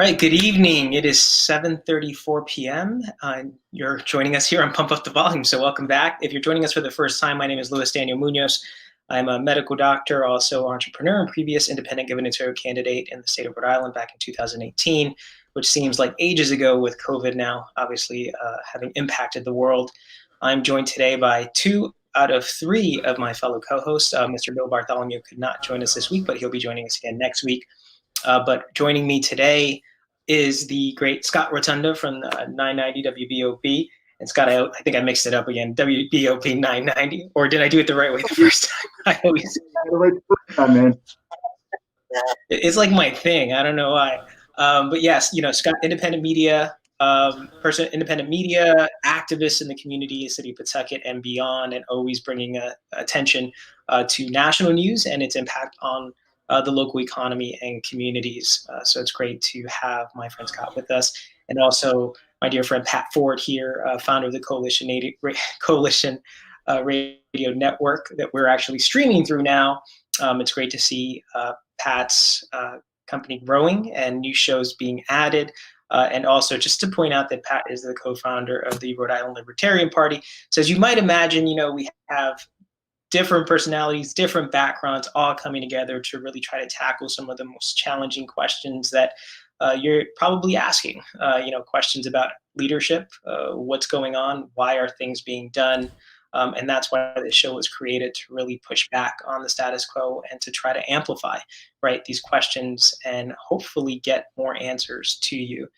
right, good evening. It is 7:34 p.m. You're joining us here on Pump Up the Volume, so welcome back. If you're joining us for the first time, my name is Luis Daniel Muñoz. I'm a medical doctor, also entrepreneur, and previous independent gubernatorial candidate in the state of Rhode Island back in 2018, which seems like ages ago with COVID now, obviously having impacted the world. I'm joined today by two out of three of my fellow co-hosts. Mr. Bill Bartholomew could not join us this week, but he'll be joining us again next week. But joining me today is the great Scott Rotunda from 990 WBOP. And Scott, I think I mixed it up again, WBOP 990, or did I do it the right way the first time? I always man. It's like my thing. I don't know why. But yes, Scott, independent media independent media activist in the community, city of Pawtucket and beyond, and always bringing attention to national news and its impact on the local economy and communities. So it's great to have my friend Scott with us, and also my dear friend Pat Ford here, founder of the Coalition Radio Network that we're actually streaming through now. It's great to see Pat's company growing and new shows being added. And also just to point out that Pat is the co-founder of the Rhode Island Libertarian Party. So as you might imagine, we have different personalities, different backgrounds, all coming together to really try to tackle some of the most challenging questions that you're probably asking. Questions about leadership, what's going on, why are things being done? And that's why the show was created, to really push back on the status quo and to try to amplify, these questions and hopefully get more answers to you.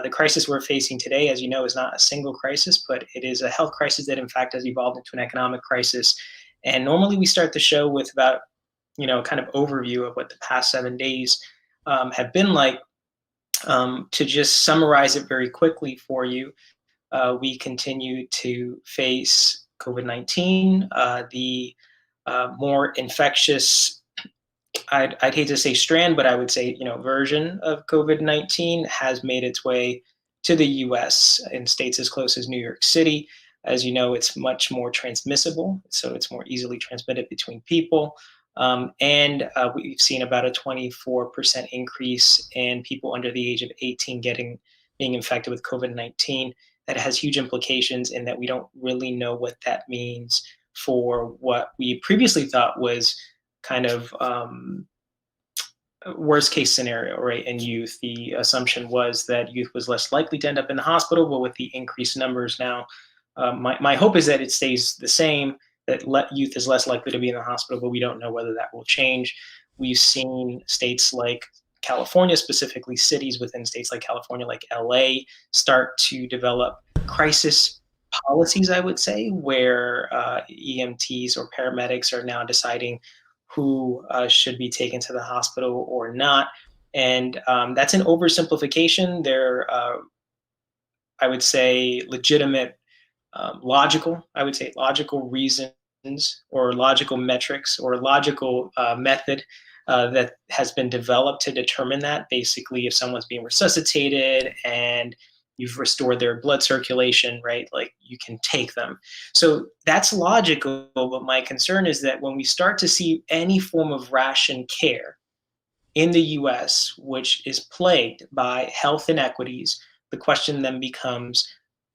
The crisis we're facing today, as you know, is not a single crisis, but it is a health crisis that in fact has evolved into an economic crisis. And normally we start the show with about, kind of overview of what the past 7 days have been like. To just summarize it very quickly for you, we continue to face COVID-19, the more infectious, I'd hate to say strand, but I would say, version of COVID-19 has made its way to the US in states as close as New York City. As you know, it's much more transmissible, so it's more easily transmitted between people. And we've seen about a 24% increase in people under the age of 18 being infected with COVID-19. That has huge implications in that we don't really know what that means for what we previously thought was kind of worst case scenario, right? In youth, the assumption was that youth was less likely to end up in the hospital, but with the increased numbers now, my hope is that it stays the same, that youth is less likely to be in the hospital, but we don't know whether that will change. We've seen states like California, specifically cities within states like California, like LA, start to develop crisis policies, I would say, where EMTs or paramedics are now deciding who should be taken to the hospital or not. And that's an oversimplification. There, I would say, legitimate, logical reasons or logical metrics or logical method that has been developed to determine that. Basically, if someone's being resuscitated and you've restored their blood circulation, right, like you can take them. So that's logical, but my concern is that when we start to see any form of ration care in the US, which is plagued by health inequities, the question then becomes,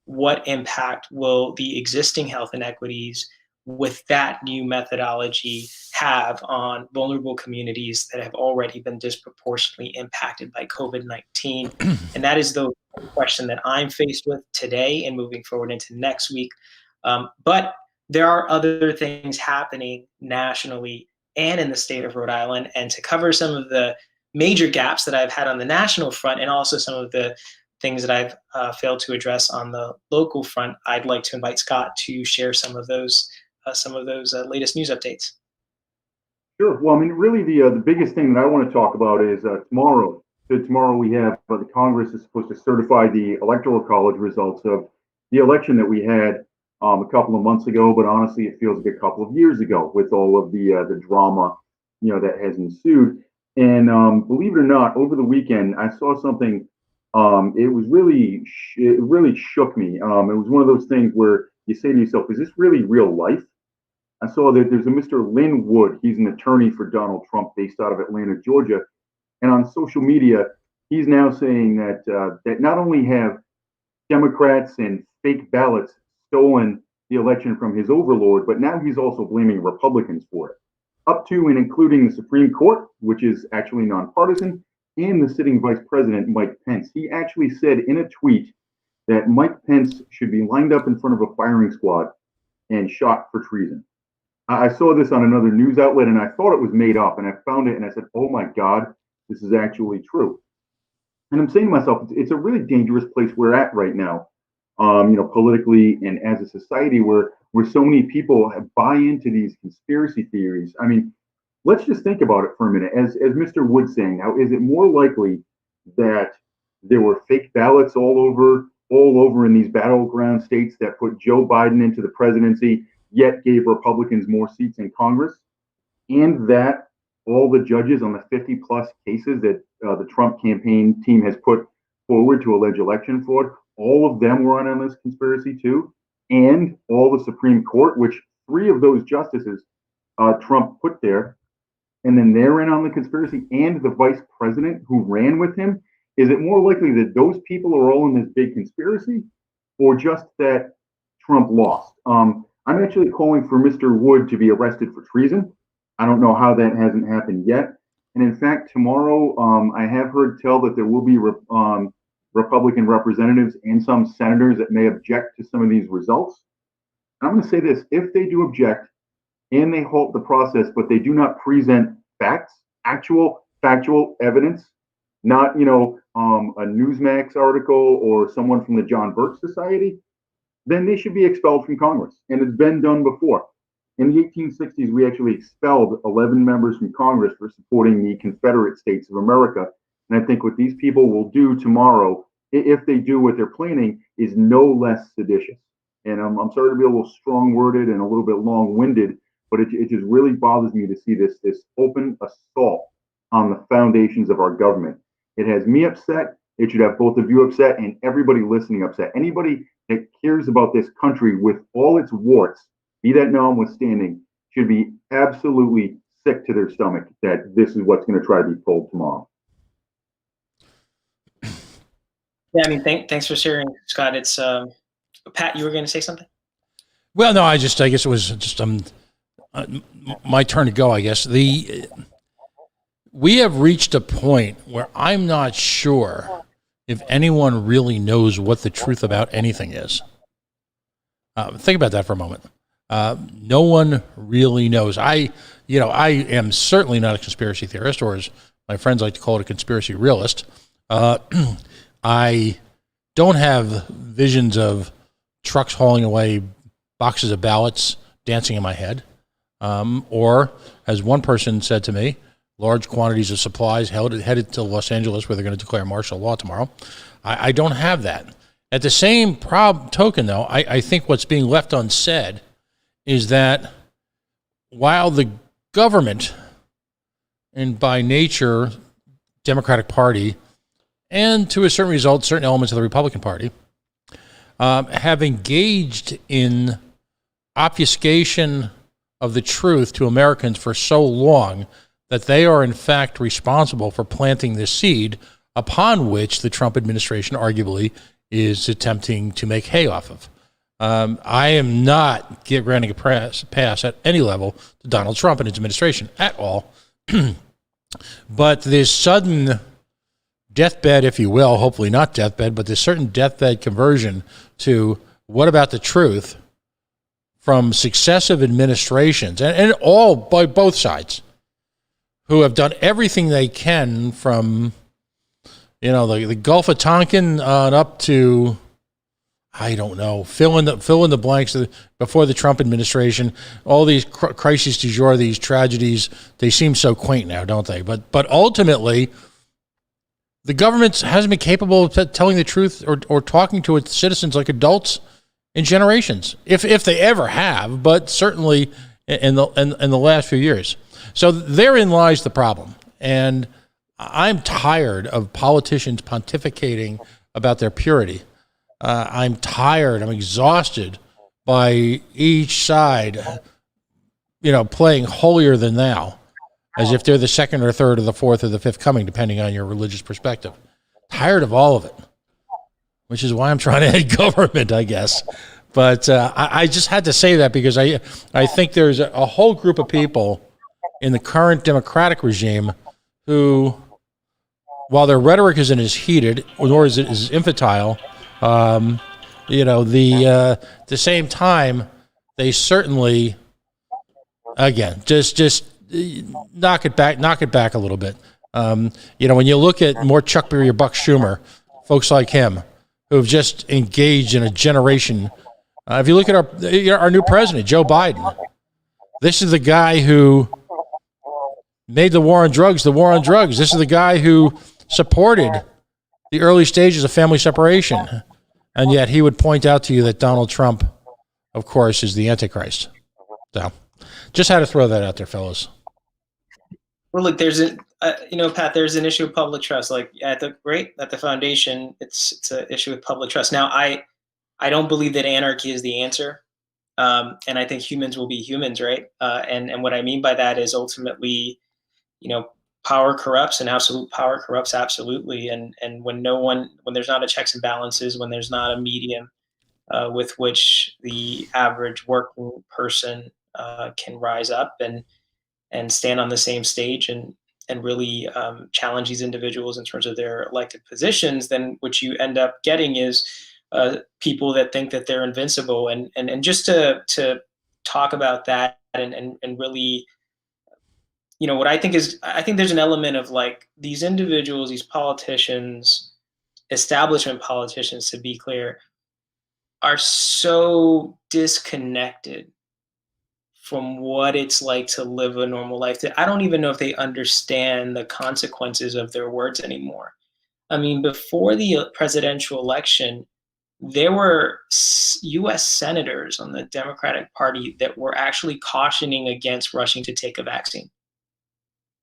what impact will the existing health inequities with that new methodology have on vulnerable communities that have already been disproportionately impacted by COVID-19? And that is the question that I'm faced with today and moving forward into next week. But there are other things happening nationally and in the state of Rhode Island. And to cover some of the major gaps that I've had on the national front, and also some of the things that I've failed to address on the local front, I'd like to invite Scott to share some of those latest news updates. Sure. Well, I mean, really, the biggest thing that I want to talk about is tomorrow. So tomorrow we have the Congress is supposed to certify the Electoral College results of the election that we had a couple of months ago, but honestly, it feels like a couple of years ago with all of the drama, that has ensued. And believe it or not, over the weekend I saw something. It really shook me. It was one of those things where you say to yourself, "Is this really real life?" I saw that there's a Mr. Lynn Wood. He's an attorney for Donald Trump based out of Atlanta, Georgia. And on social media, he's now saying that not only have Democrats and fake ballots stolen the election from his overlord, but now he's also blaming Republicans for it, up to and including the Supreme Court, which is actually nonpartisan, and the sitting Vice President, Mike Pence. He actually said in a tweet that Mike Pence should be lined up in front of a firing squad and shot for treason. I saw this on another news outlet and I thought it was made up, and I found it and I said, oh my God, this is actually true. And I'm saying to myself, it's a really dangerous place we're at right now, politically and as a society where so many people buy into these conspiracy theories. I mean, let's just think about it for a minute. As Mr. Wood's saying, now, is it more likely that there were fake ballots all over in these battleground states that put Joe Biden into the presidency, yet gave Republicans more seats in Congress, and that all the judges on the 50 plus cases that the Trump campaign team has put forward to allege election fraud, all of them were on this conspiracy too, and all the Supreme Court, which 3 of those justices Trump put there, and then they're in on the conspiracy, and the vice president who ran with him. Is it more likely that those people are all in this big conspiracy, or just that Trump lost? I'm actually calling for Mr. Wood to be arrested for treason. I don't know how that hasn't happened yet. And in fact, tomorrow, I have heard tell that there will be Republican representatives and some senators that may object to some of these results. And I'm going to say this: if they do object and they halt the process, but they do not present facts, actual factual evidence, not a Newsmax article or someone from the John Birch Society, then they should be expelled from Congress. And it's been done before. In the 1860s, we actually expelled 11 members from Congress for supporting the Confederate States of America. And I think what these people will do tomorrow, if they do what they're planning, is no less seditious. And I'm sorry to be a little strong-worded and a little bit long-winded, but it just really bothers me to see this open assault on the foundations of our government. It has me upset. It should have both of you upset and everybody listening upset. Anybody that cares about this country with all its warts, be that notwithstanding, should be absolutely sick to their stomach that this is what's going to try to be pulled tomorrow. Yeah, I mean, thanks for sharing, Scott. It's Pat, you were going to say something? Well, no, I guess it was just my turn to go. I guess we have reached a point where I'm not sure if anyone really knows what the truth about anything is. Think about that for a moment. No one really knows. I am certainly not a conspiracy theorist, or as my friends like to call it, a conspiracy realist. I don't have visions of trucks hauling away boxes of ballots dancing in my head. Or, as one person said to me, large quantities of supplies headed to Los Angeles where they're going to declare martial law tomorrow. I don't have that. At the same token, though, I think what's being left unsaid is that while the government, and by nature, Democratic Party, and to a certain result, certain elements of the Republican Party, have engaged in obfuscation of the truth to Americans for so long that they are in fact responsible for planting the seed upon which the Trump administration arguably is attempting to make hay off of. I am not granting a pass at any level to Donald Trump and his administration at all. But this sudden deathbed, if you will, hopefully not deathbed, but this certain deathbed conversion to what about the truth from successive administrations, and all by both sides, who have done everything they can from, the Gulf of Tonkin on up to, I don't know, fill in the blanks before the Trump administration. All these crises du jour, these tragedies, they seem so quaint now, don't they? But ultimately, the government hasn't been capable of telling the truth or talking to its citizens like adults in generations, if they ever have, but certainly in the last few years. So therein lies the problem. And I'm tired of politicians pontificating about their purity. I'm tired, I'm exhausted by each side, playing holier than thou, as if they're the second or third or the fourth or the fifth coming, depending on your religious perspective. tired of all of it, which is why I'm trying to end government, I guess. But I just had to say that because I think there's a whole group of people in the current Democratic regime who, while their rhetoric isn't as heated nor is it as infantile, the same time they certainly, again, just knock it back a little bit. When you look at more Chuck Berry or Buck Schumer, folks like him who have just engaged in a generation. If you look at our new president, Joe Biden, this is the guy who made the war on drugs the war on drugs. This is the guy who supported the early stages of family separation. And yet he would point out to you that Donald Trump, of course, is the Antichrist. So just had to throw that out there, fellas. Well, look, there's Pat, there's an issue of public trust. Like at the foundation, it's an issue with public trust. Now, I don't believe that anarchy is the answer. And I think humans will be humans, right? And what I mean by that is ultimately, power corrupts and absolute power corrupts absolutely. And when there's not a checks and balances, when there's not a medium with which the average working person can rise up and stand on the same stage and really challenge these individuals in terms of their elected positions, then what you end up getting is people that think that they're invincible. And just to talk about that and really, what I think there's an element of like these individuals, these politicians, establishment politicians, to be clear, are so disconnected from what it's like to live a normal life that I don't even know if they understand the consequences of their words anymore. I mean, before the presidential election, there were U.S. senators on the Democratic Party that were actually cautioning against rushing to take a vaccine.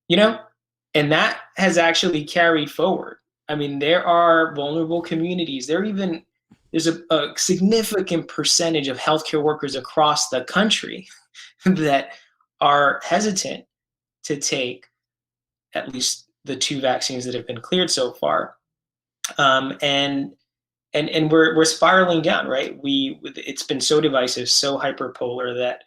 And that has actually carried forward. I mean, there are vulnerable communities. There's a significant percentage of healthcare workers across the country that are hesitant to take at least the 2 vaccines that have been cleared so far. And we're spiraling down, right? It's been so divisive, so hyperpolar that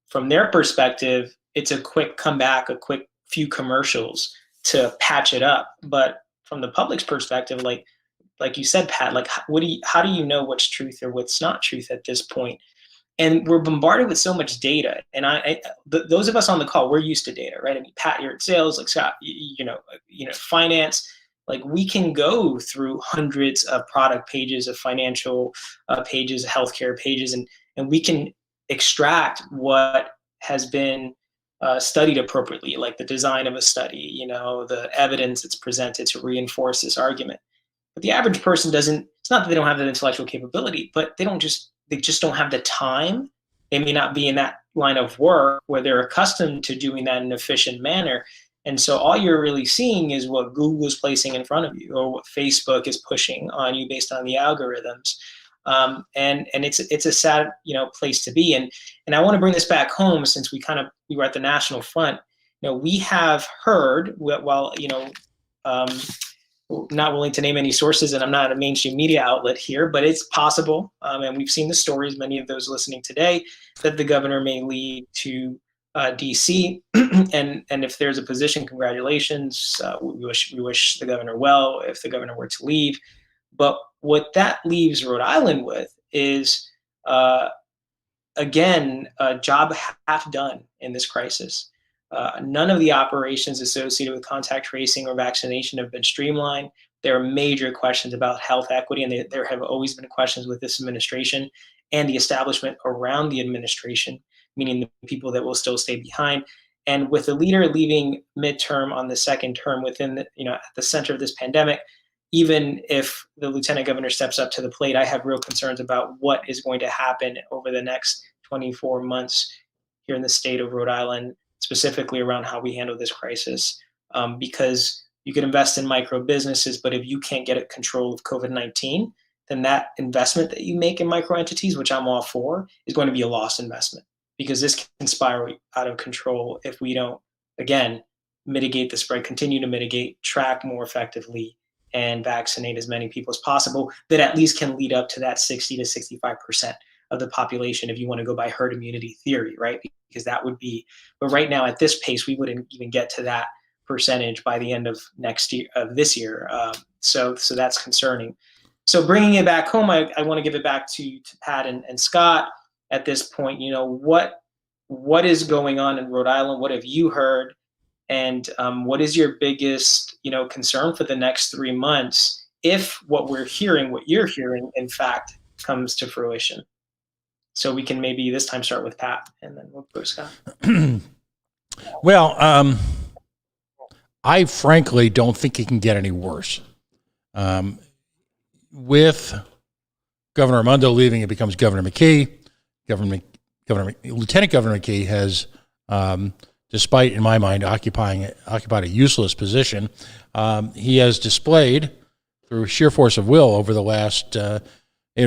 from their perspective, it's a quick comeback, a quick few commercials to patch it up. But from the public's perspective, like you said, Pat, like how do you know what's truth or what's not truth at this point? And we're bombarded with so much data. And those of us on the call, we're used to data, right? I mean, Pat, you're in sales, like Scott, finance. Like we can go through hundreds of product pages, of financial pages, healthcare pages, and we can extract what has been studied appropriately, like the design of a study, the evidence that's presented to reinforce this argument. But the average person doesn't. It's not that they don't have that intellectual capability, but they just don't have the time. They may not be in that line of work where they're accustomed to doing that in an efficient manner. And so all you're really seeing is what Google is placing in front of you or what Facebook is pushing on you based on the algorithms. And it's a sad, place to be. And I want to bring this back home since we were at the national front. We have heard while, not willing to name any sources, and I'm not a mainstream media outlet here, but it's possible. And we've seen the stories, many of those listening today, that the governor may lead to DC. and if there's a position, congratulations. We wish the governor well if the governor were to leave. But what that leaves Rhode Island with is, again, a job half done in this crisis. None of the operations associated with contact tracing or vaccination have been streamlined. There are major questions about health equity, and there have always been questions with this administration and the establishment around the administration, meaning the people that will still stay behind. And with the leader leaving midterm on the second term within at the center of this pandemic, even if the lieutenant governor steps up to the plate, I have real concerns about what is going to happen over the next 24 months here in the state of Rhode Island, specifically around how we handle this crisis. Because you can invest in micro businesses, but if you can't get control of COVID-19, then that investment that you make in micro entities, which I'm all for, is going to be a lost investment, because this can spiral out of control if we don't, again, mitigate the spread, continue to mitigate, track more effectively, and vaccinate as many people as possible, that at least can lead up to that 60 to 65% of the population if you want to go by herd immunity theory, right? Because that would be, but right now at this pace, we wouldn't even get to that percentage by the end of next year, of this year. So that's concerning. So bringing it back home, I want to give it back to Pat and Scott at this point. What is going on in Rhode Island? What have you heard? And what is your biggest, concern for the next 3 months if what you're hearing, in fact, comes to fruition? So we can maybe this time start with Pat, and then we'll go to Scott. Well, I frankly don't think it can get any worse. With Governor Raimondo leaving, it becomes Governor McKee. Lieutenant Governor McKee has, despite, in my mind, occupied a useless position, he has displayed, through sheer force of will over the last 8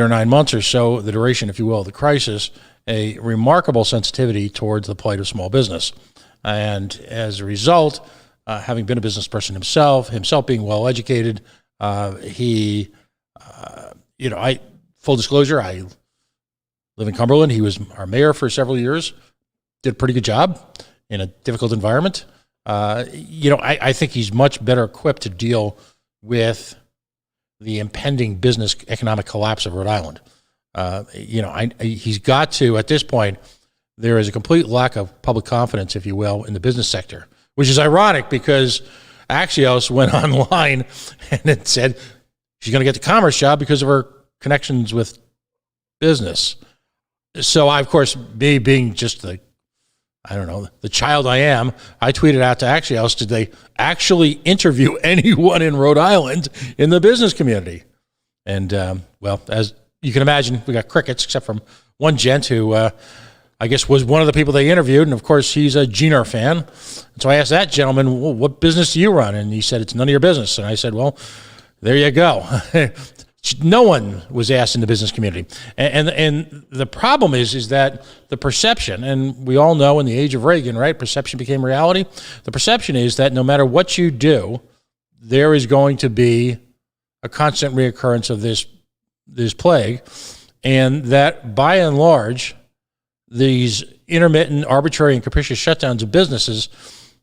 or 9 months or so, the duration, if you will, of the crisis, a remarkable sensitivity towards the plight of small business. And as a result, having been a business person himself being well educated, full disclosure, I live in Cumberland. He was our mayor for several years, did a pretty good job in a difficult environment. I think he's much better equipped to deal with the impending business economic collapse of Rhode Island. He's got to, at this point, there is a complete lack of public confidence, if you will, in the business sector, which is ironic because Axios went online and it said she's going to get the commerce job because of her connections with business. So I, of course, me being just the child I am, I tweeted out to Axios, did they actually interview anyone in Rhode Island in the business community? And, as you can imagine, we got crickets, except from one gent who I guess was one of the people they interviewed. And, of course, he's a Jenner fan. And so I asked that gentleman, well, what business do you run? And he said, it's none of your business. And I said, well, there you go. No one was asked in the business community. And the problem is that the perception, and we all know in the age of Reagan, right, perception became reality. The perception is that no matter what you do, there is going to be a constant reoccurrence of this plague, and that by and large, these intermittent, arbitrary, and capricious shutdowns of businesses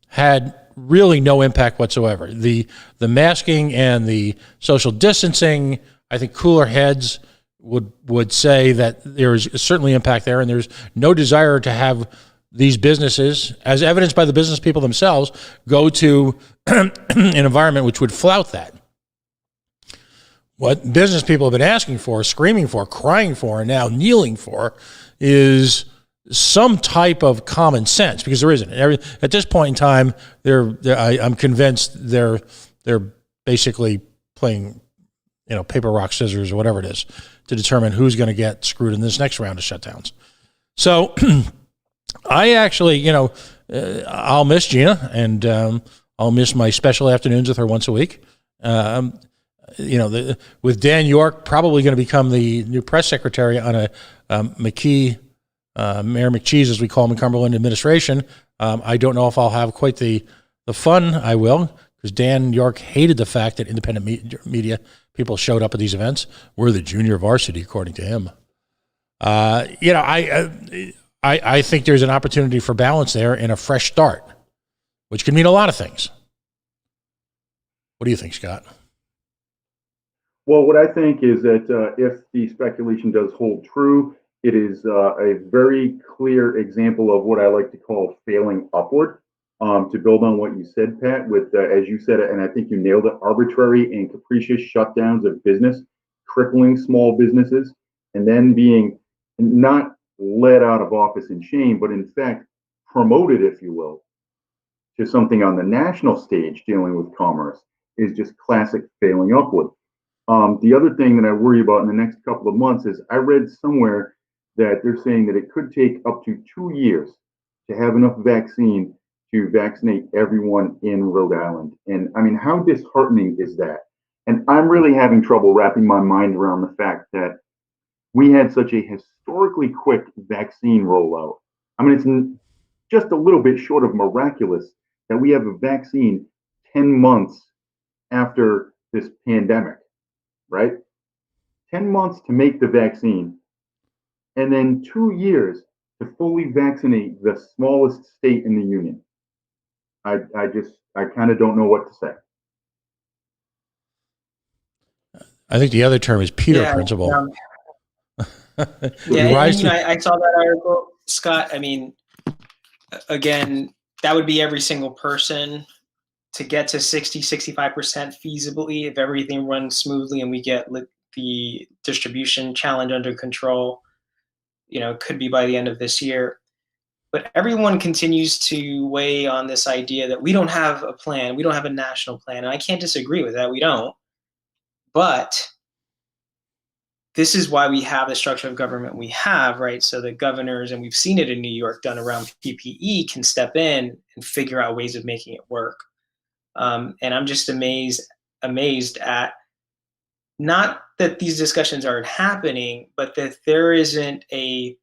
had really no impact whatsoever. The masking and the social distancing, I think cooler heads would say that there is certainly impact there, and there's no desire to have these businesses, as evidenced by the business people themselves, go to an environment which would flout that. What business people have been asking for, screaming for, crying for, and now kneeling for is some type of common sense, because there isn't. At this point in time, I'm convinced they're basically playing, paper, rock, scissors, or whatever it is, to determine who's going to get screwed in this next round of shutdowns. So I actually, I'll miss Gina, and I'll miss my special afternoons with her once a week. With Dan York probably going to become the new press secretary on a McKee, Mayor McCheese, as we call him in Cumberland administration. I don't know if I'll have quite the fun I will, because Dan York hated the fact that independent media people showed up at these events. We're the junior varsity, according to him. I think there's an opportunity for balance there and a fresh start, which can mean a lot of things. What do you think, Scott? Well, what I think is that if the speculation does hold true, it is a very clear example of what I like to call failing upward. To build on what you said, Pat, with, as you said, and I think you nailed it, arbitrary and capricious shutdowns of business, crippling small businesses, and then being not let out of office in shame, but in fact promoted, if you will, to something on the national stage dealing with commerce is just classic failing upward. The other thing that I worry about in the next couple of months is I read somewhere that they're saying that it could take up to 2 years to have enough vaccine to vaccinate everyone in Rhode Island. And I mean, how disheartening is that? And I'm really having trouble wrapping my mind around the fact that we had such a historically quick vaccine rollout. I mean, it's just a little bit short of miraculous that we have a vaccine 10 months after this pandemic, right? 10 months to make the vaccine, and then 2 years to fully vaccinate the smallest state in the union. I kind of don't know what to say. I think the other term is Peter Yeah, principle. yeah, Rise and to, I saw that article, Scott. I mean, again, that would be every single person to get to 65% feasibly if everything runs smoothly and we get the distribution challenge under control. Could be by the end of this year. But everyone continues to weigh on this idea that we don't have a plan, we don't have a national plan, and I can't disagree with that. We don't, but this is why we have the structure of government we have, right? So the governors, and we've seen it in New York done around PPE, can step in and figure out ways of making it work. And I'm just amazed at not that these discussions aren't happening, but that there isn't a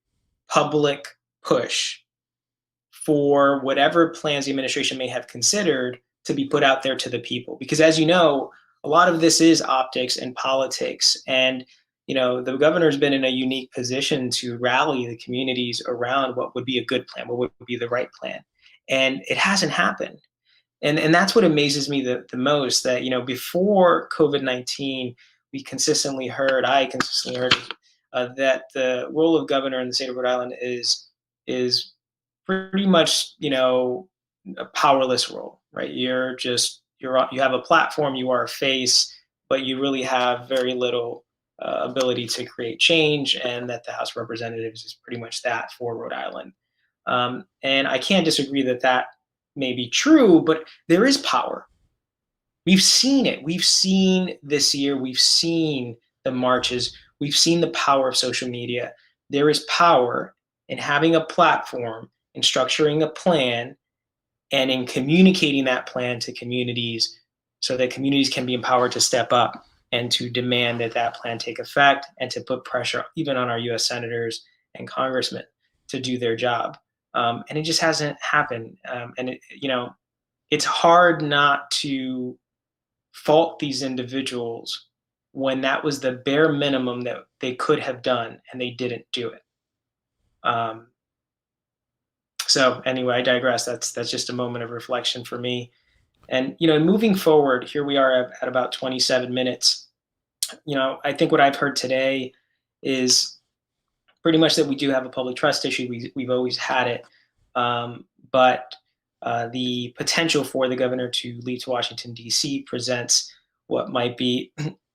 public push for whatever plans the administration may have considered to be put out there to the people. Because as you know, a lot of this is optics and politics. And the governor's been in a unique position to rally the communities around what would be a good plan, what would be the right plan. And it hasn't happened. And that's what amazes me the most, that, before COVID-19, I consistently heard that the role of governor in the state of Rhode Island is pretty much, a powerless role, right? You have a platform, you are a face, but you really have very little ability to create change, and that the House of Representatives is pretty much that for Rhode Island. And I can't disagree that may be true, but there is power. We've seen it. We've seen this year, we've seen the marches, we've seen the power of social media. There is power in having a platform, in structuring a plan, and in communicating that plan to communities so that communities can be empowered to step up and to demand that plan take effect, and to put pressure even on our US senators and congressmen to do their job. And it just hasn't happened. And it's hard not to fault these individuals when that was the bare minimum that they could have done and they didn't do it. So anyway, I digress. That's just a moment of reflection for me. And moving forward, here we are at about 27 minutes. I think what I've heard today is pretty much that we do have a public trust issue. We've always had it, but the potential for the governor to leave to Washington, D.C. presents what might be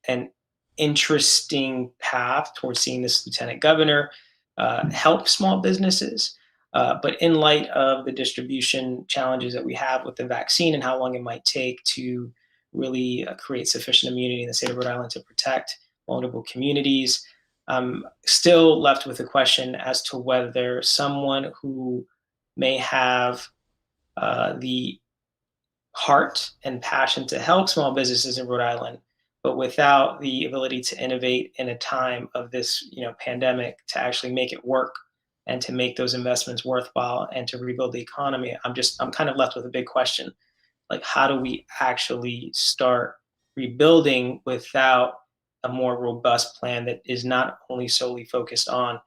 an interesting path towards seeing this lieutenant governor help small businesses. But in light of the distribution challenges that we have with the vaccine and how long it might take to really create sufficient immunity in the state of Rhode Island to protect vulnerable communities, I'm still left with a question as to whether someone who may have the heart and passion to help small businesses in Rhode Island, but without the ability to innovate in a time of this, pandemic, to actually make it work and to make those investments worthwhile and to rebuild the economy, I'm kind of left with a big question. Like, how do we actually start rebuilding without a more robust plan that is not only solely focused on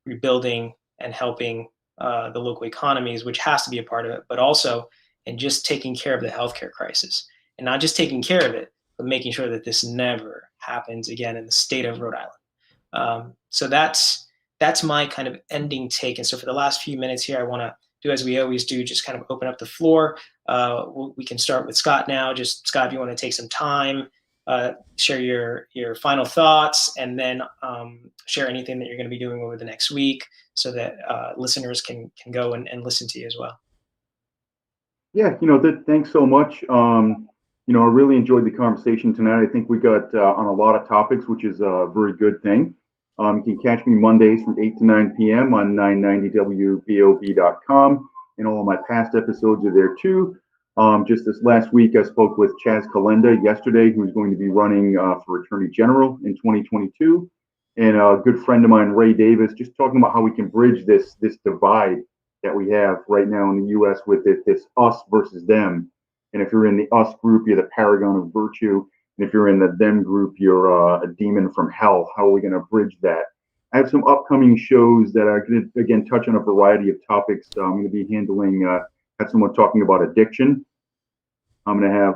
rebuilding and helping the local economies, which has to be a part of it, but also in just taking care of the healthcare crisis, and not just taking care of it, but making sure that this never happens again in the state of Rhode Island. So that's my kind of ending take. And so for the last few minutes here, I want to do as we always do, just kind of open up the floor. We can start with Scott now. Just Scott, if you want to take some time, share your final thoughts, and then share anything that you're going to be doing over the next week, so that listeners can go and listen to you as well. Yeah, thanks so much. I really enjoyed the conversation tonight. I think we got on a lot of topics, which is a very good thing. You can catch me Mondays from 8 to 9 p.m. on 990WBOB.com, and all of my past episodes are there too. Just this last week, I spoke with Chaz Kalenda yesterday, who's going to be running for Attorney General in 2022, and a good friend of mine, Ray Davis, just talking about how we can bridge this divide that we have right now in the U.S. with this us versus them. And if you're in the us group, you're the paragon of virtue. And if you're in the them group, you're a demon from hell. How are we going to bridge that? I have some upcoming shows that are going to, again, touch on a variety of topics. I'm going to be handling, have someone talking about addiction. I'm going to have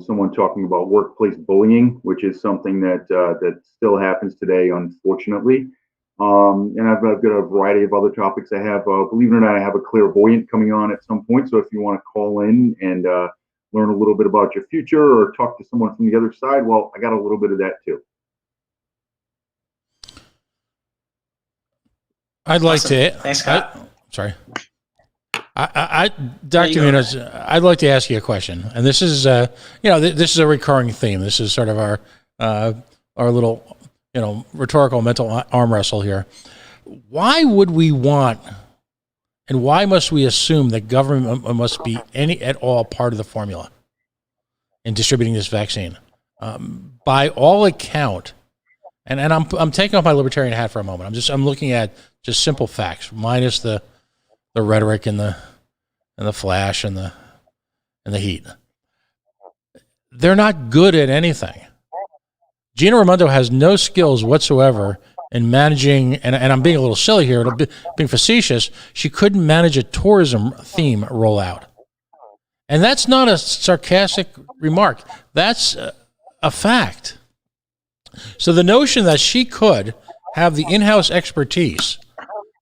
someone talking about workplace bullying, which is something that still happens today, unfortunately. And I've got a variety of other topics. I have, believe it or not, I have a clairvoyant coming on at some point. So if you want to call in and learn a little bit about your future or talk to someone from the other side, well, I got a little bit of that too. I'd like Awesome. to. Thanks, Scott. Sorry. Dr. Muñoz, I'd like to ask you a question, and this is, this is a recurring theme. This is sort of our little, rhetorical mental arm wrestle here. Why would we want, and why must we assume that government must be any at all part of the formula in distributing this vaccine? By all account, and I'm taking off my libertarian hat for a moment. I'm looking at just simple facts, minus the rhetoric and the flash and the heat. They're not good at anything. Gina Raimondo has no skills whatsoever in managing, and I'm being a little silly here, being facetious. She couldn't manage a tourism theme rollout. And that's not a sarcastic remark. That's a fact. So the notion that she could have the in-house expertise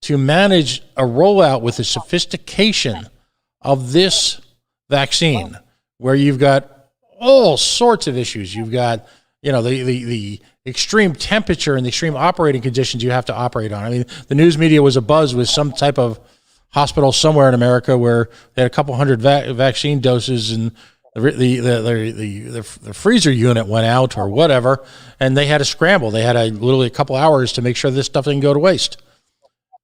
to manage a rollout with the sophistication of this vaccine, where you've got all sorts of issues. You've got, the extreme temperature and the extreme operating conditions you have to operate on. I mean, the news media was abuzz with some type of hospital somewhere in America where they had a couple hundred vaccine doses and the freezer unit went out or whatever, and they had to scramble. They had literally a couple hours to make sure this stuff didn't go to waste.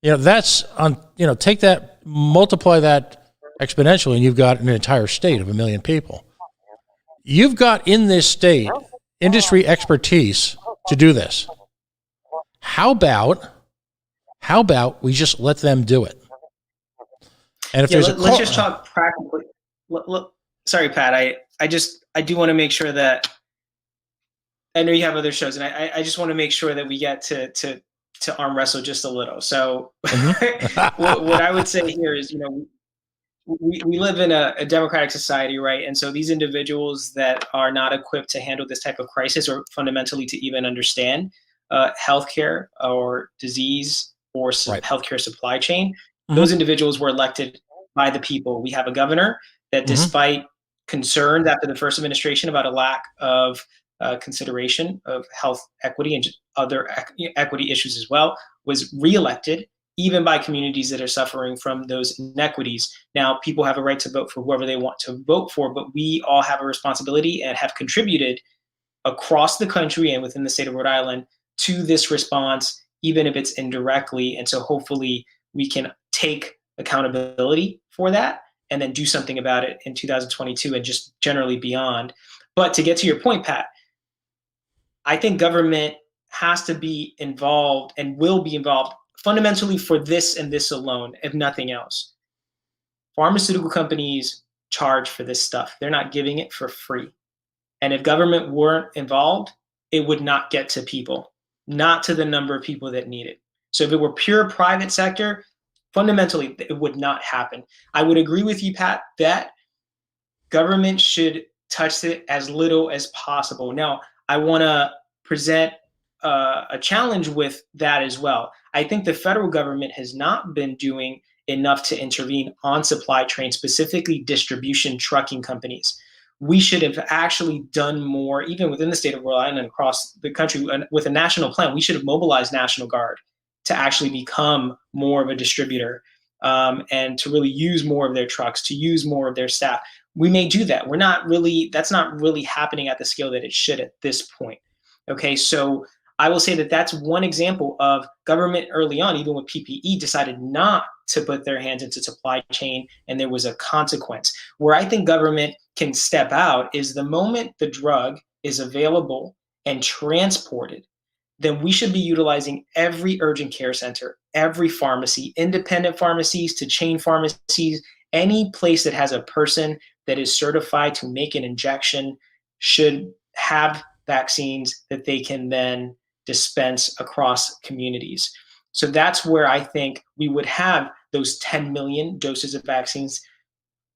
That's on. Take that, multiply that exponentially, and you've got an entire state of 1 million people. You've got in this state industry expertise to do this. How about we just let them do it? And if let's just talk practically. Sorry, Pat. I do want to make sure that I know you have other shows, and I just want to make sure that we get to arm wrestle just a little. So what I would say here is, we live in a democratic society, right? And so these individuals that are not equipped to handle this type of crisis, or fundamentally to even understand healthcare or disease or healthcare supply chain, those individuals were elected by the people. We have a governor that, despite concerns after the first administration about a lack of consideration of health equity and just other equity issues as well, was reelected, even by communities that are suffering from those inequities. Now, people have a right to vote for whoever they want to vote for, but we all have a responsibility and have contributed across the country and within the state of Rhode Island to this response, even if it's indirectly. And so hopefully we can take accountability for that and then do something about it in 2022 and just generally beyond. But to get to your point, Pat, I think government has to be involved and will be involved fundamentally for this and this alone, if nothing else. Pharmaceutical companies charge for this stuff. They're not giving it for free. And if government weren't involved, it would not get to people, not to the number of people that need it. So if it were pure private sector, fundamentally, it would not happen. I would agree with you, Pat, that government should touch it as little as possible. Now, I want to present a challenge with that as well. I think the federal government has not been doing enough to intervene on supply chain, specifically distribution trucking companies. We should have actually done more, even within the state of Rhode Island and across the country, with a national plan. We should have mobilized National Guard to actually become more of a distributor, and to really use more of their trucks, to use more of their staff. We may do that. That's not really happening at the scale that it should at this point. Okay, so I will say that that's one example of government early on, even with PPE, decided not to put their hands into supply chain, and there was a consequence. Where I think government can step out is the moment the drug is available and transported, then we should be utilizing every urgent care center, every pharmacy, independent pharmacies to chain pharmacies, any place that has a person that is certified to make an injection should have vaccines that they can then dispense across communities. So that's where I think we would have those 10 million doses of vaccines,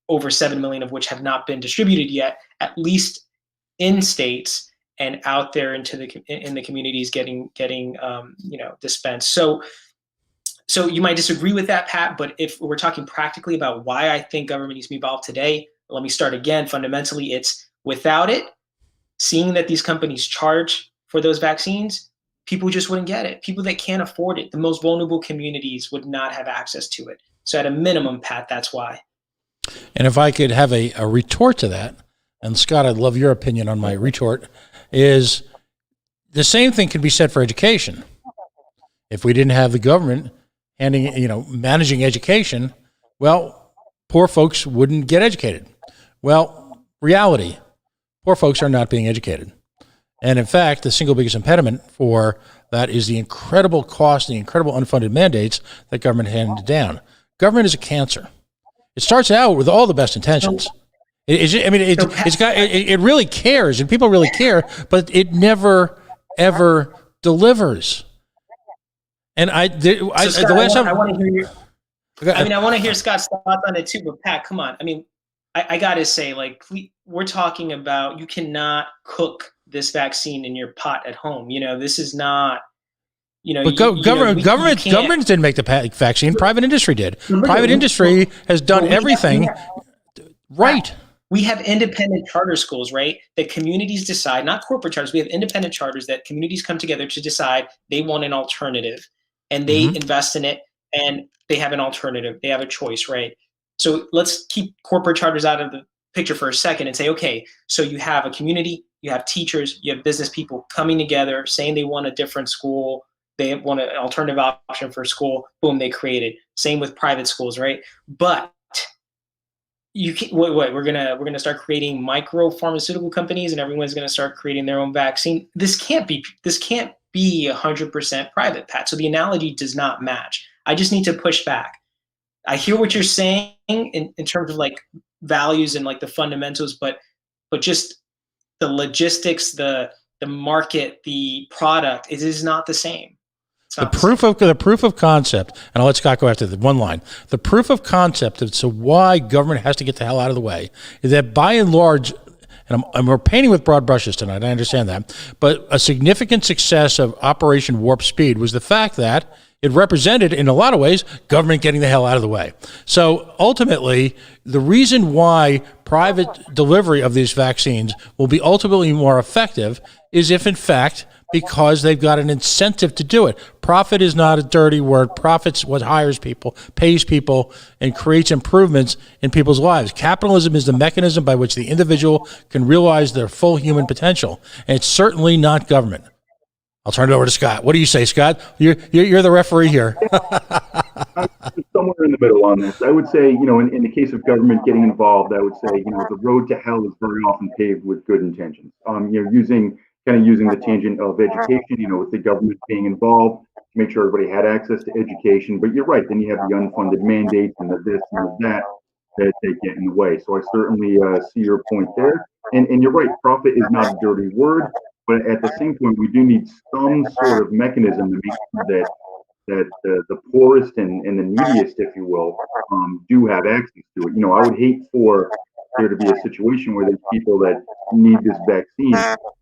over 7 million of which have not been distributed yet, at least in states and out there in the communities getting dispensed. So you might disagree with that, Pat, but if we're talking practically about why I think government needs to be involved today, let me start again. Fundamentally, it's without it, seeing that these companies charge for those vaccines, people just wouldn't get it. People that can't afford it, the most vulnerable communities, would not have access to it. So at a minimum, Pat, that's why. And if I could have a retort to that, and Scott, I'd love your opinion on my retort, is the same thing can be said for education. If we didn't have the government managing education, well, poor folks wouldn't get educated. Well, reality, poor folks are not being educated. And in fact, the single biggest impediment for that is the incredible cost and the incredible unfunded mandates that government handed down. Government is a cancer. It starts out with all the best intentions. It really cares, and people really care, but it never, ever delivers. And I want to hear your. I want to hear Scott's thoughts on it too. But Pat, come on. I got to say, we're talking about, you cannot cook this vaccine in your pot at home. This is not. But government didn't make the vaccine. Private industry did. Private industry has done everything right. We have independent charter schools, right? That communities decide, not corporate charters. We have independent charters that communities come together to decide they want an alternative, and they invest in it, and they have an alternative. They have a choice, right? So let's keep corporate charters out of the picture for a second and say, okay, so you have a community, you have teachers, you have business people coming together saying they want a different school, they want an alternative option for school. Boom, they create it. Same with private schools, right? But you can, we're gonna start creating micro pharmaceutical companies, and everyone's gonna start creating their own vaccine. This can't be 100% private, Pat. So the analogy does not match. I just need to push back. I hear what you're saying in terms of values and the fundamentals, but just the logistics, the market, the product, it is not the same. The proof of concept, and I'll let Scott go after the one line. The proof of concept as to why government has to get the hell out of the way is that by and large, and we're painting with broad brushes tonight, I understand that, but a significant success of Operation Warp Speed was the fact that it represented, in a lot of ways, government getting the hell out of the way. So ultimately, the reason why private delivery of these vaccines will be ultimately more effective is if, in fact, because they've got an incentive to do it. Profit is not a dirty word. Profit's what hires people, pays people, and creates improvements in people's lives. Capitalism is the mechanism by which the individual can realize their full human potential, and it's certainly not government. I'll turn it over to Scott. What do you say, Scott? You're the referee here. Somewhere in the middle on this. I would say, in the case of government getting involved, I would say, the road to hell is very often paved with good intentions. Using the tangent of education, with the government being involved to make sure everybody had access to education. But you're right, then you have the unfunded mandates and the this and the that they get in the way. So I certainly see your point there. And you're right, profit is not a dirty word, but at the same point, we do need some sort of mechanism to make sure that the poorest and the neediest, if you will, do have access to it. I would hate for there to be a situation where there's people that need this vaccine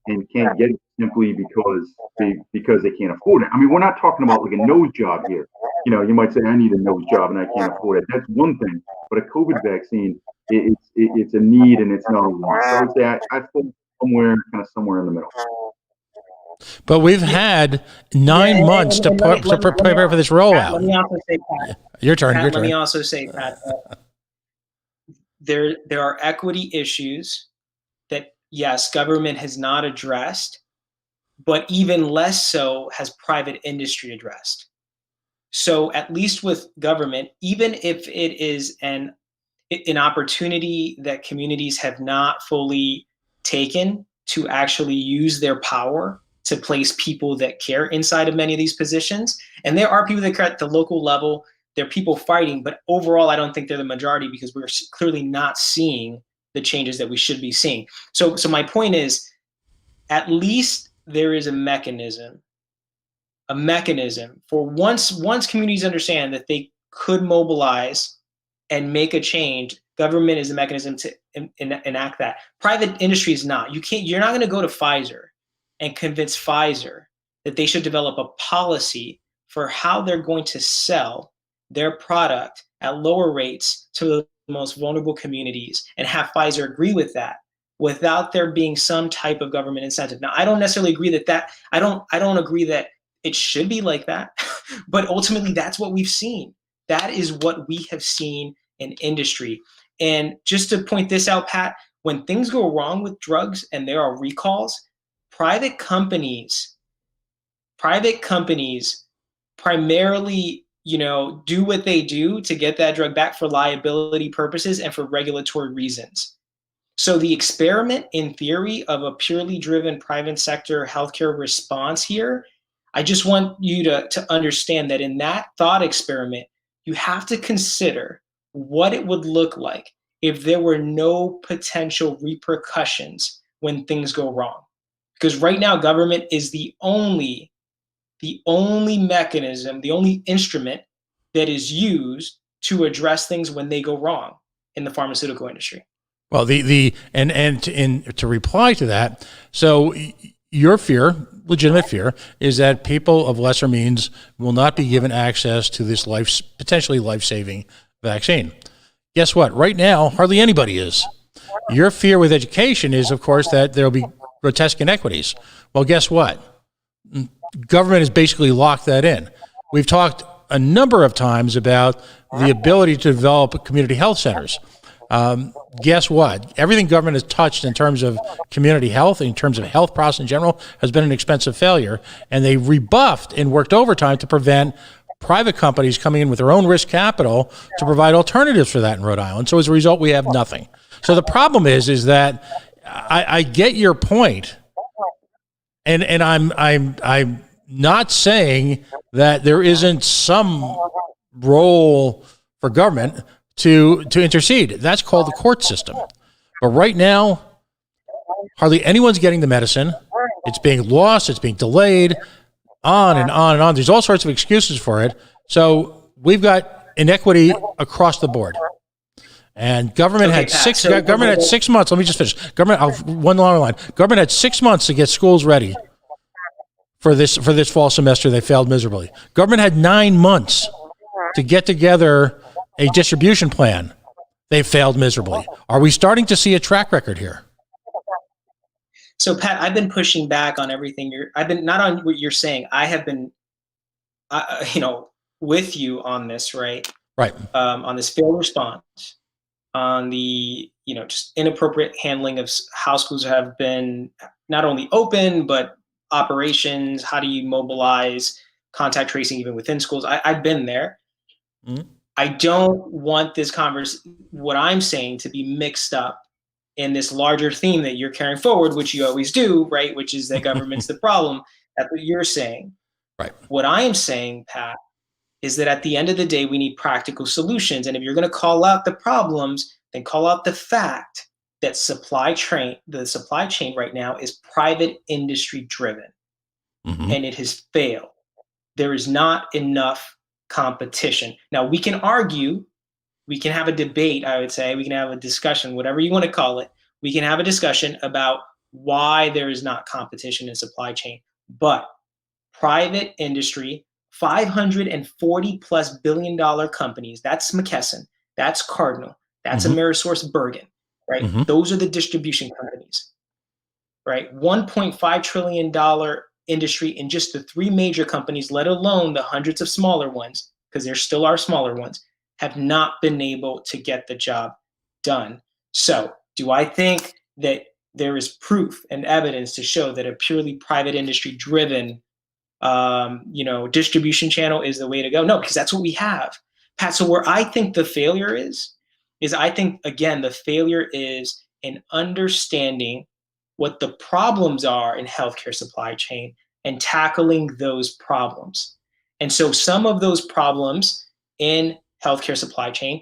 and can't get it simply because they can't afford it. We're not talking about a nose job here. You might say, I need a nose job and I can't afford it. That's one thing. But a COVID vaccine, it's a need and it's not a want. So I would say I fall somewhere in the middle. But we've had 9 months to prepare for this rollout. Let me also say, Pat. Your turn. Let me also say, Pat, there are equity issues that, yes, government has not addressed, but even less so has private industry addressed. So at least with government, even if it is an opportunity that communities have not fully taken to actually use their power to place people that care inside of many of these positions. And there are people that care at the local level. There are people fighting, but overall, I don't think they're the majority because we're clearly not seeing the changes that we should be seeing. So my point is, at least there is a mechanism for once communities understand that they could mobilize and make a change. Government is a mechanism to enact that. Private industry is not. You're not going to go to Pfizer and convince Pfizer that they should develop a policy for how they're going to sell their product at lower rates to the most vulnerable communities and have Pfizer agree with that without there being some type of government incentive. Now, I don't necessarily agree that I don't agree that it should be like that, but ultimately that's what we've seen. That is what we have seen in industry. And just to point this out, Pat, when things go wrong with drugs and there are recalls, private companies primarily, do what they do to get that drug back for liability purposes and for regulatory reasons. So the experiment in theory of a purely driven private sector healthcare response here, I just want you to understand that in that thought experiment, you have to consider what it would look like if there were no potential repercussions when things go wrong. Because right now, government is the only mechanism, the only instrument that is used to address things when they go wrong in the pharmaceutical industry. Well, to reply to that, so your fear, legitimate fear, is that people of lesser means will not be given access to this potentially life-saving vaccine. Guess what? Right now, hardly anybody is. Your fear with education is, of course, that there will be grotesque inequities. Well, guess what? Government has basically locked that in. We've talked a number of times about the ability to develop community health centers. Guess what? Everything government has touched in terms of community health, in terms of health process in general, has been an expensive failure. And they rebuffed and worked overtime to prevent private companies coming in with their own risk capital to provide alternatives for that in Rhode Island. So as a result, we have nothing. So the problem is that I get your point, and I'm not saying that there isn't some role for government to intercede. That's called the court system. But right now, hardly anyone's getting the medicine. It's being lost. It's being delayed, on and on and on. There's all sorts of excuses for it. So we've got inequity across the board. And government had 6 months. Let me just finish. One long line. Government had 6 months to get schools ready for this fall semester. They failed miserably. Government had 9 months to get together a distribution plan. They failed miserably. Are we starting to see a track record here? So, Pat, I've been pushing back on everything. I've been not on what you're saying. I have been, with you on this, right? Right. On this failed response, on the, just inappropriate handling of how schools have been not only open, but operations. How do you mobilize contact tracing even within schools? I've been there. Mm-hmm. I don't want this what I'm saying to be mixed up in this larger theme that you're carrying forward, which you always do, right? Which is that government's the problem. That's what you're saying. Right. What I am saying, Pat, is that at the end of the day, we need practical solutions. And if you're going to call out the problems, then call out the fact that the supply chain right now is private industry driven, mm-hmm. and it has failed. There is not enough competition. Now, we can argue, we can have a debate, I would say, we can have a discussion, whatever you want to call it. We can have a discussion about why there is not competition in supply chain. But private industry, $540+ billion companies, that's McKesson, that's Cardinal, that's mm-hmm. Amerisource Bergen, right? Mm-hmm. Those are the distribution companies, right? $1.5 trillion industry in just the 3 major companies, let alone the hundreds of smaller ones, because there still are smaller ones, have not been able to get the job done. So do I think that there is proof and evidence to show that a purely private industry driven distribution channel is the way to go? No, because that's what we have, Pat. So where I think the failure is I think, again, the failure is in understanding what the problems are in healthcare supply chain and tackling those problems. And so some of those problems in healthcare supply chain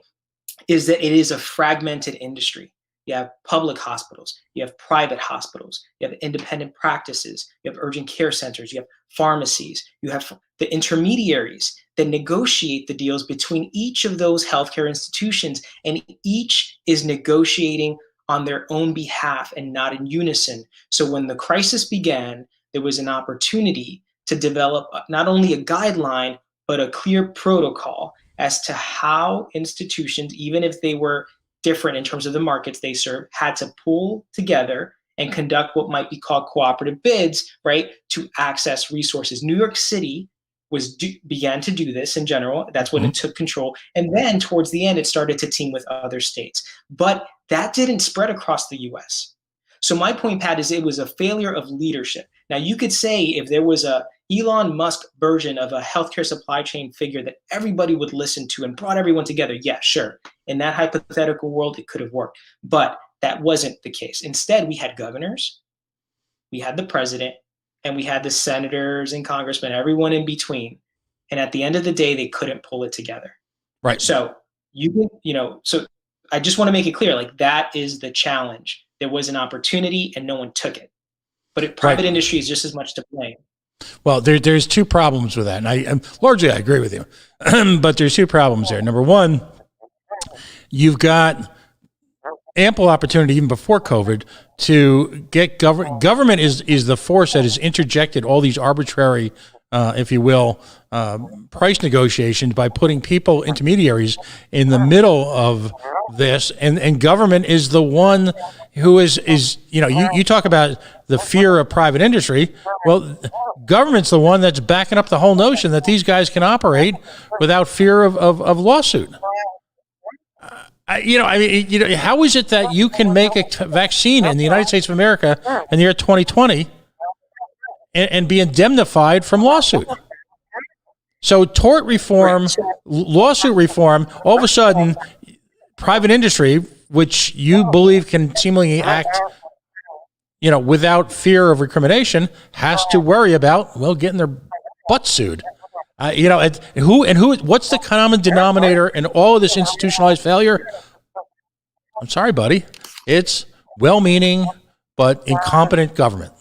is that it is a fragmented industry. You have public hospitals, you have private hospitals, you have independent practices, you have urgent care centers, you have pharmacies, you have the intermediaries that negotiate the deals between each of those healthcare institutions, and each is negotiating on their own behalf and not in unison. So when the crisis began, there was an opportunity to develop not only a guideline, but a clear protocol as to how institutions, even if they were different in terms of the markets they serve, had to pull together and conduct what might be called cooperative bids, right, to access resources. New York City began to do this in general. That's when it took control. And then towards the end, it started to team with other states. But that didn't spread across the US. So my point, Pat, is it was a failure of leadership. Now, you could say if there was a Elon Musk version of a healthcare supply chain figure that everybody would listen to and brought everyone together, yeah, sure. In that hypothetical world, it could have worked. But that wasn't the case. Instead, we had governors, we had the president, and we had the senators and congressmen, everyone in between. And at the end of the day, they couldn't pull it together. Right. So so I just want to make it clear, like, that is the challenge. There was an opportunity and no one took it. But private industry is just as much to blame. Well, there's two problems with that. And I agree with you. But there's two problems there. Number one, you've got ample opportunity even before COVID to get government is the force that has interjected all these arbitrary, if you will, price negotiations by putting people, intermediaries, in the middle of this, and government is the one who is you talk about the fear of private industry. Well, government's the one that's backing up the whole notion that these guys can operate without fear of lawsuit. How is it that you can make a vaccine in the United States of America in the year 2020 and be indemnified from lawsuit? So tort reform, lawsuit reform, all of a sudden, private industry, which you believe can seemingly act, without fear of recrimination, has to worry about, getting their butt sued. What's the common denominator in all of this institutionalized failure? I'm sorry, buddy. It's well-meaning but incompetent government.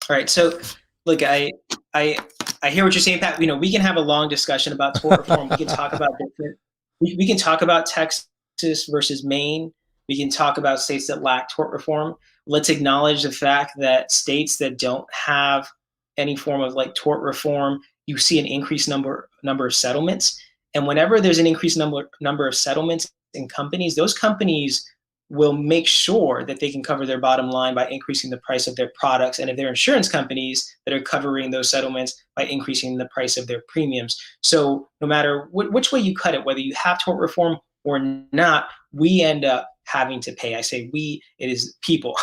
All right. So, look, I hear what you're saying, Pat. We can have a long discussion about tort reform. We can talk about we can talk about Texas versus Maine. We can talk about states that lack tort reform. Let's acknowledge the fact that states that don't have any form of tort reform, you see an increased number of settlements. And whenever there's an increased number of settlements in companies, those companies will make sure that they can cover their bottom line by increasing the price of their products. And if they're insurance companies that are covering those settlements by increasing the price of their premiums. So no matter which way you cut it, whether you have tort reform or not, we end up having to pay. I say we, it is people.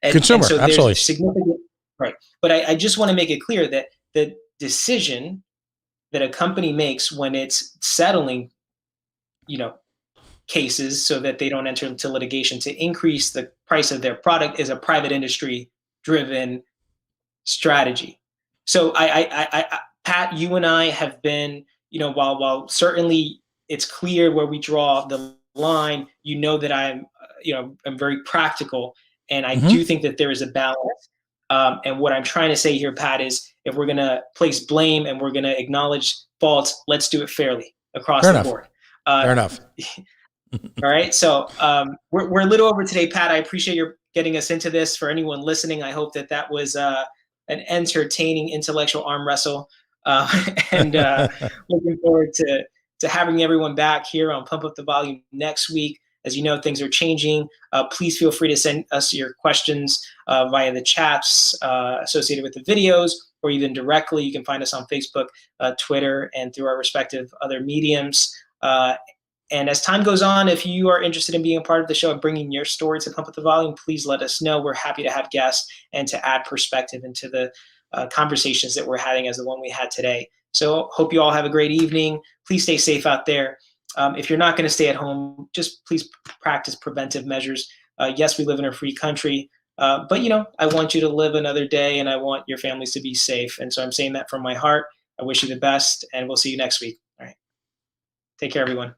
Consumer, so absolutely. Significant, right. But I just want to make it clear that the decision that a company makes when it's settling, cases so that they don't enter into litigation to increase the price of their product is a private industry driven strategy. So I Pat, you and I have been, while certainly it's clear where we draw the line, that I'm very practical, and I do think that there is a balance. And what I'm trying to say here, Pat, is if we're going to place blame and we're going to acknowledge faults, let's do it fairly across the board. Fair enough. All right. So we're a little over today, Pat. I appreciate your getting us into this. For anyone listening, I hope that was an entertaining intellectual arm wrestle. And looking forward to having everyone back here on Pump Up the Volume next week. As you know, things are changing. Please feel free to send us your questions via the chats associated with the videos, or even directly. You can find us on Facebook, Twitter, and through our respective other mediums. And as time goes on, if you are interested in being a part of the show and bringing your story to Pump Up the Volume, please let us know. We're happy to have guests and to add perspective into the conversations that we're having as the one we had today. So hope you all have a great evening. Please stay safe out there. If you're not going to stay at home, just please practice preventive measures. Yes, we live in a free country, but I want you to live another day, and I want your families to be safe. And so I'm saying that from my heart. I wish you the best, and we'll see you next week. All right. Take care, everyone.